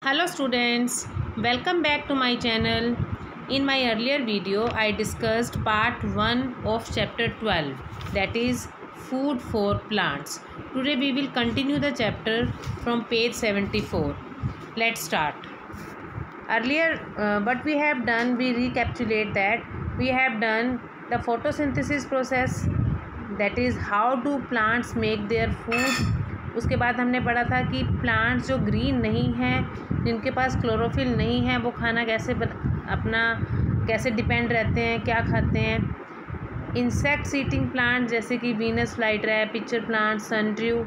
Hello students, welcome back to my channel. In my earlier video, I discussed part 1 of chapter 12, that is food for plants. Today we will continue the chapter from page 74. Let's start. Earlier what we have done, we recapitulate that we have done the photosynthesis process, that is how do plants make their food. उसके बाद हमने पढ़ा था कि plants जो green नहीं हैं, जिनके पास क्लोरोफिल नहीं है, वो खाना कैसे डिपेंड रहते हैं, क्या खाते हैं. इंसेक्ट्स ईटिंग प्लांट जैसे कि Venus flytrap, pitcher plant, sundew.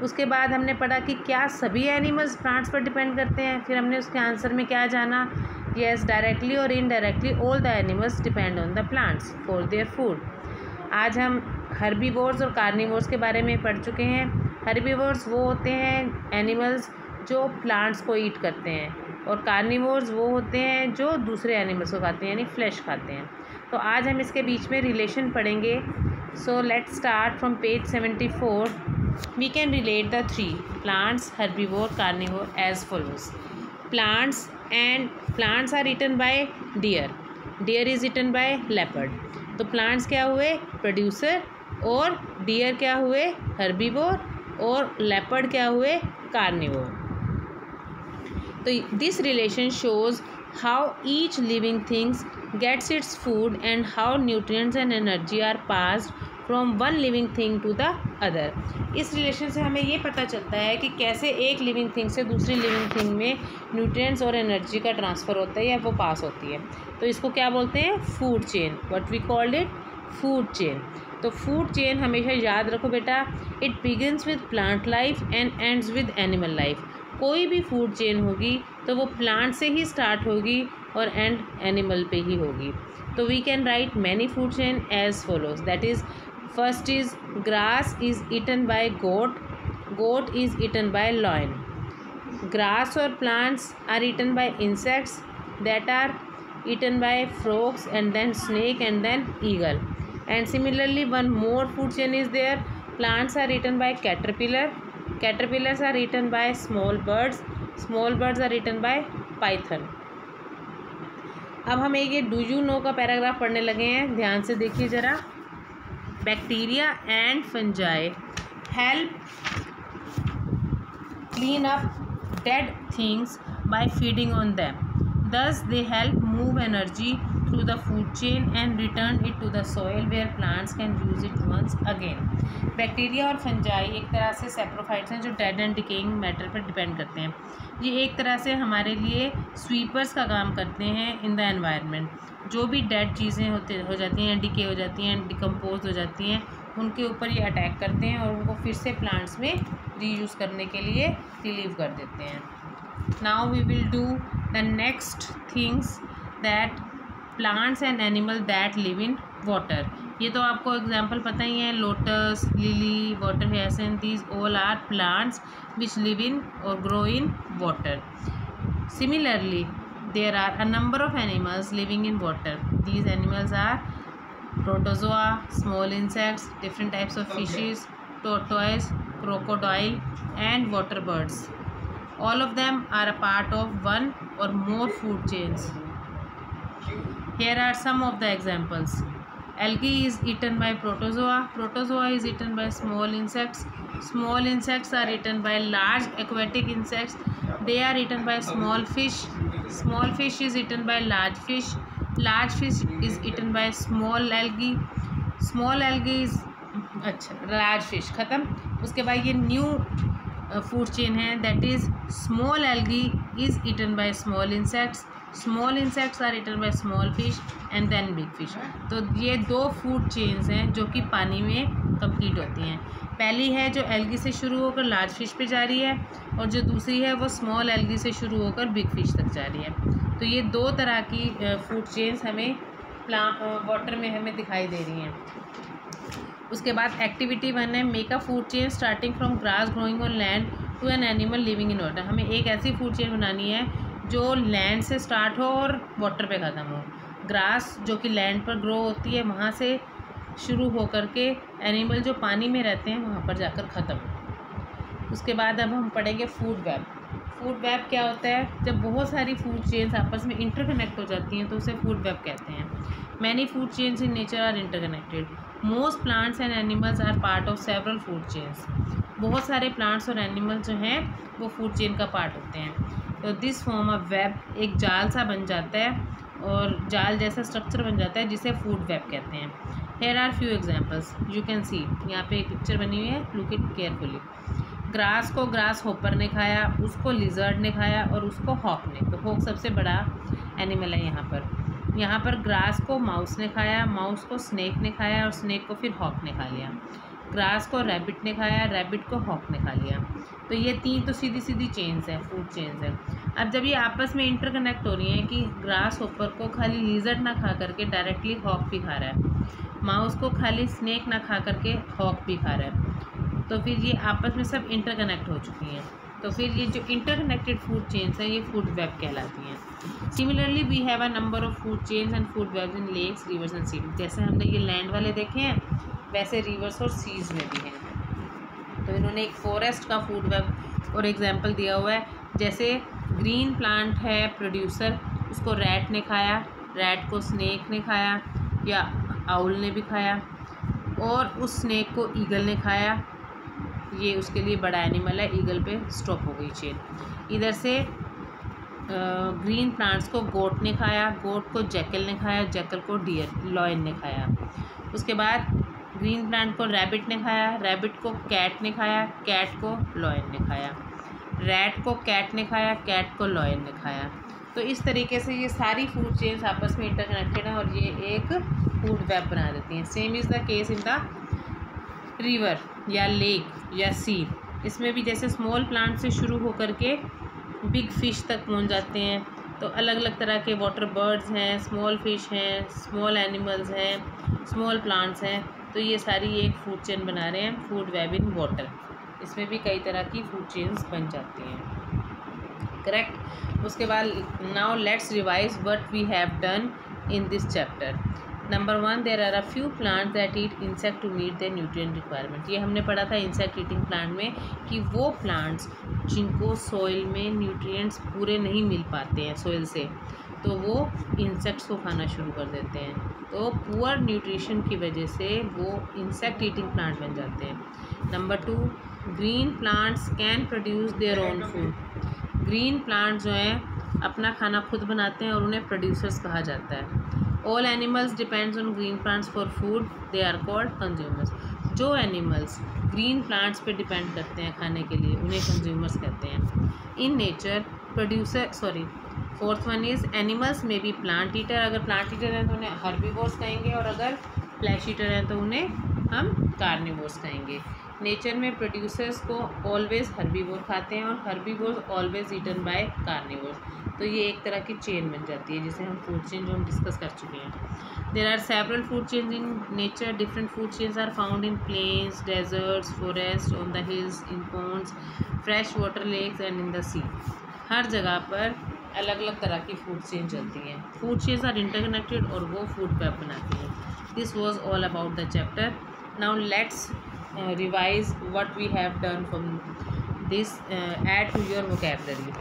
उसके बाद हमने पढ़ा कि क्या सभी एनिमल्स प्लांट्स पर डिपेंड करते हैं. फिर हमने उसके आंसर में क्या जाना, यस, डायरेक्टली और indirectly all the animals depend on the plants for their food. आज हम हर्बीवोर्स और कार्निवोर्स के बारे में पढ़ चुके हैं. हर्बीवोर्स वो होते हैं एनिमल्स जो प्लांट्स को ईट करते हैं, और कार्निवोर्स वो होते हैं जो दूसरे एनिमल्स को खाते हैं, यानी फ्लैश खाते हैं. तो आज हम इसके बीच में रिलेशन पढ़ेंगे. So let's start from page 74. We can relate the three plants, herbivore, carnivore as follows. Plants are eaten by deer. Deer is eaten by leopard. तो प्लांट्स क्या हुए, प्रोड्यूसर, और डियर क्या हुए, हर्बीवोर, और लेपर्ड क्या हुए, कार्निवोर. तो this relation shows how each living things gets its food and how nutrients and energy are passed from one living thing to the other. इस रिलेशन से हमें ये पता चलता है कि कैसे एक लिविंग थिंग से दूसरी लिविंग थिंग में न्यूट्रिएंट्स और एनर्जी का ट्रांसफ़र होता है या वो पास होती है. तो इसको क्या बोलते हैं, food chain. What we called it, food chain. तो फूड चेन हमेशा याद रखो बेटा, it begins with plant life and ends with animal life. कोई भी फूड चेन होगी तो वो प्लांट से ही स्टार्ट होगी और एंड एनिमल पे ही होगी. तो we can write many food chain as follows. That is, first is grass is eaten by goat. Goat is eaten by lion. Grass और plants are eaten by insects that are eaten by frogs and then snake and then eagle. And similarly one more food chain is there. Plants are eaten by caterpillar. Caterpillars are eaten by small birds. Small birds are eaten by python. अब हम एक ये do you know का paragraph पढ़ने लगे हैं. ध्यान से देखिए ज़रा. Bacteria and fungi help clean up dead things by feeding on them. Thus they help move energy through the food chain and return it to the soil where plants can use it once again. Bacteria और fungi एक तरह से saprophytes हैं जो dead and decaying matter पर depend करते हैं. ये एक तरह से हमारे लिए स्वीपर्स का काम करते हैं इन द एनवायरनमेंट. जो भी डेड चीज़ें हो जाती हैं, डिके हो जाती हैं, डिकम्पोज हो जाती हैं, उनके ऊपर ये अटैक करते हैं और उनको फिर से प्लांट्स में रीयूज़ करने के लिए रिलीव कर देते हैं. Now we will do the next things, that plants and animal that live in water. ये तो आपको एग्जाम्पल पता ही है, lotus, lily, water hyacinth, these all are plants which live in or grow in water. Similarly, there are a number of animals living in water. These animals are protozoa, small insects, different types of fishes, tortoise, crocodile and water birds. All of them are a part of one or more food chains. Here are some of the examples. Algae is eaten by protozoa. Protozoa is eaten by small insects. Small insects are eaten by large aquatic insects. They are eaten by small fish. Small fish is eaten by large fish. Large fish is eaten by small algae. Small algae is large fish. ख़त्म. उसके बाद ये new food chain है, that is small algae is eaten by small insects. Small insects are eaten by small fish and then big fish. तो ये दो food chains हैं जो कि पानी में कंप्लीट होती हैं. पहली है जो एल्गी से शुरू होकर लार्ज फिश पे जा रही है, और जो दूसरी है वो स्मॉल एल्गी से शुरू होकर बिग फिश तक जा रही है. तो ये दो तरह की फूड चेन्स हमें वाटर में हमें दिखाई दे रही हैं. उसके बाद एक्टिविटी 1 है, make a food chain starting from grass growing on land to an animal living in water. हमें एक ऐसी फूड चेन बनानी है जो लैंड से स्टार्ट हो और वाटर पे ख़त्म हो. ग्रास जो कि लैंड पर ग्रो होती है वहाँ से शुरू हो कर के एनिमल जो पानी में रहते हैं वहाँ पर जाकर ख़त्म. उसके बाद अब हम पढ़ेंगे फूड वेब. फूड वेब क्या होता है? जब बहुत सारी फूड चेन्स आपस में इंटरकनेक्ट हो जाती हैं तो उसे फूड वेब कहते हैं। Many food chains in nature are interconnected. Most plants and animals are part of several food chains. बहुत सारे प्लांट्स और एनिमल्स जो हैं वो फूड चेन का पार्ट होते हैं। तो दिस फॉर्म ऑफ वेब, एक जाल सा बन जाता है और जाल जैसा स्ट्रक्चर बन जाता है जिसे फूड वेब कहते हैं। Here are few examples you can see. यहाँ पे एक पिक्चर बनी हुई है, लुक इट केयरफुली। ग्रास को ग्रास हॉपर ने खाया, उसको लिजर्ड ने खाया और उसको हॉक ने। तो हॉक सबसे बड़ा एनिमल है यहाँ पर ग्रास को माउस ने खाया, माउस को स्नेक ने खाया और स्नेक को फिर हॉक ने खा लिया। ग्रास को रैबिट ने खाया, रैबिट को हॉक ने खा लिया। तो ये 3 तो सीधी सीधी चेन्स है, फूड चेन्स है। अब जब ये आपस में इंटरकनेक्ट हो रही हैं कि ग्रास हॉपर को खाली लिजर्ड ना खा करके डायरेक्टली हॉक भी खा रहा है, माउस को खाली स्नेक ना खा करके हॉक भी खा रहा है, तो फिर ये आपस में सब इंटरकनेक्ट हो चुकी हैं। तो फिर ये जो इंटरकनेक्टेड फूड चेन्स हैं ये फूड वेब कहलाती हैं। Similarly we have a number of food chains and food webs in lakes, rivers and sea. जैसे हमने ये लैंड वाले देखे हैं वैसे रिवर्स और सीज में भी हैं। तो इन्होंने एक फॉरेस्ट का फूड वेब और एग्जांपल दिया हुआ है। जैसे ग्रीन प्लांट है प्रोड्यूसर, उसको रैट ने खाया, रैट को स्नेक ने खाया या आउल ने भी खाया, और उस स्नेक को ईगल ने खाया। ये उसके लिए बड़ा एनिमल है, ईगल पे स्टॉप हो गई चेन। इधर से ग्रीन प्लांट्स को गोट ने खाया, गोट को जैकल ने खाया, जैकल को डियर लॉयन ने खाया। उसके बाद ग्रीन प्लांट को रैबिट ने खाया, रैबिट को कैट ने खाया, कैट को लॉयन ने खाया। रैट को कैट ने खाया, कैट को लॉयन ने खाया। तो इस तरीके से ये सारी फूड चेन्स आपस में इंटरकनेक्टेड हैं और ये एक फूड वेब बना देती हैं। Same is the case in the river या लेक या सी। इसमें भी जैसे स्मॉल प्लांट से शुरू होकर के बिग फिश तक पहुंच जाते हैं। तो अलग अलग तरह के वाटर बर्ड्स हैं, स्मॉल फिश हैं, स्मॉल एनिमल्स हैं, स्मॉल प्लांट्स हैं। तो ये सारी एक फूड चेन बना रहे हैं, फूड वेब इन वाटर। इसमें भी कई तरह की फूड चेन्स बन जाती हैं, करेक्ट। उसके बाद now let's revise what we have done in this chapter. Number 1, there are a few plants that eat insect to meet their nutrient requirement. ये हमने पढ़ा था इंसेक्ट ईटिंग प्लांट में कि वो प्लांट्स जिनको सॉइल में न्यूट्रिएंट्स पूरे नहीं मिल पाते हैं सॉइल से, तो वो इंसेक्ट्स को खाना शुरू कर देते हैं। तो पुअर न्यूट्रिशन की वजह से वो इंसेक्ट ईटिंग प्लांट बन जाते हैं। Number 2, green plants can produce their own food. Green plants जो हैं अपना खाना खुद बनाते हैं और उन्हें प्रोड्यूसर्स कहा जाता है। All animals depends on green plants for food, they are called consumers. जो एनिमल्स ग्रीन प्लांट्स पे डिपेंड करते हैं खाने के लिए उन्हें कंज्यूमर्स कहते हैं। In nature producer fourth one is animals में बी प्लांट ईटर। अगर प्लांट ईटर हैं तो उन्हें हर्बीवोर्स कहेंगे और अगर फ्लैश ईटर हैं तो उन्हें हम कार्निवोर्स कहेंगे। नेचर में प्रोड्यूसर्स को ऑलवेज हर्बीवोर खाते हैं और herbivores always eaten by carnivores. तो ये एक तरह की चेन बन जाती है जिसे हम फूड चेन जो हम डिस्कस कर चुके हैं। There are several food chains in nature. Different food chains are found in plains, deserts, forest, on the hills, in ponds, fresh water lakes and in the sea. हर जगह पर अलग अलग तरह की फूड चेन चलती हैं। फूड चेन्स आर इंटरकनेक्टेड और वो फूड वेब बनाती हैं। This was all about the chapter. Now let's revise what we have done from this, add to your vocabulary.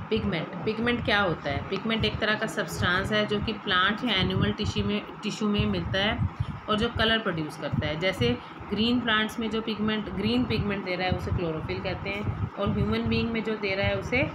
Pigment क्या होता है? पिगमेंट एक तरह का सब्सटेंस है जो कि प्लांट या एनिमल टिश्यू में मिलता है और जो कलर प्रोड्यूस करता है। जैसे ग्रीन प्लांट्स में जो ग्रीन पिगमेंट दे रहा है उसे क्लोरोफिल कहते हैं, और ह्यूमन बीइंग में जो दे रहा है उसे,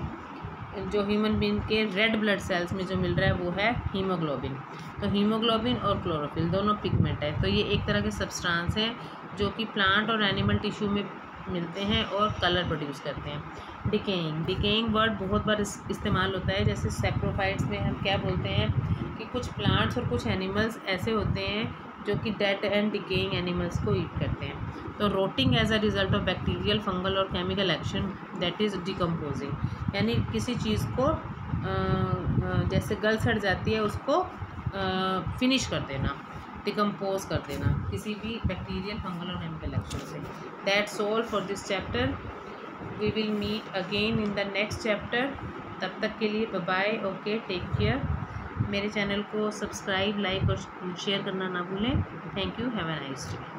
जो ह्यूमन बीइंग के रेड ब्लड सेल्स में जो मिल रहा है वो है हीमोग्लोबिन। तो हीमोग्लोबिन और क्लोरोफिल दोनों पिगमेंट है। तो ये एक तरह के सब्सटेंस हैं जो कि प्लांट और एनिमल टिश्यू में मिलते हैं और कलर प्रोड्यूस करते हैं। डिकेइंग वर्ड बहुत बार इस्तेमाल होता है। जैसे सैप्रोफाइट्स में हम क्या बोलते हैं कि कुछ प्लांट्स और कुछ एनिमल्स ऐसे होते हैं जो कि डेड एंड डिकेइंग एनिमल्स को ईट करते हैं। तो rotting as a result of bacterial, fungal और chemical action that is decomposing, यानी किसी चीज़ को जैसे गल सड़ जाती है उसको फिनिश कर देना, डिकम्पोज कर देना किसी भी बैक्टीरियल, फंगल और केमिकल एक्शन से। That's all for this chapter. We will meet again in the next chapter. तब तक के लिए bye bye, okay, take care. मेरे चैनल को सब्सक्राइब, लाइक और शेयर करना ना भूलें। Thank you, have a nice day.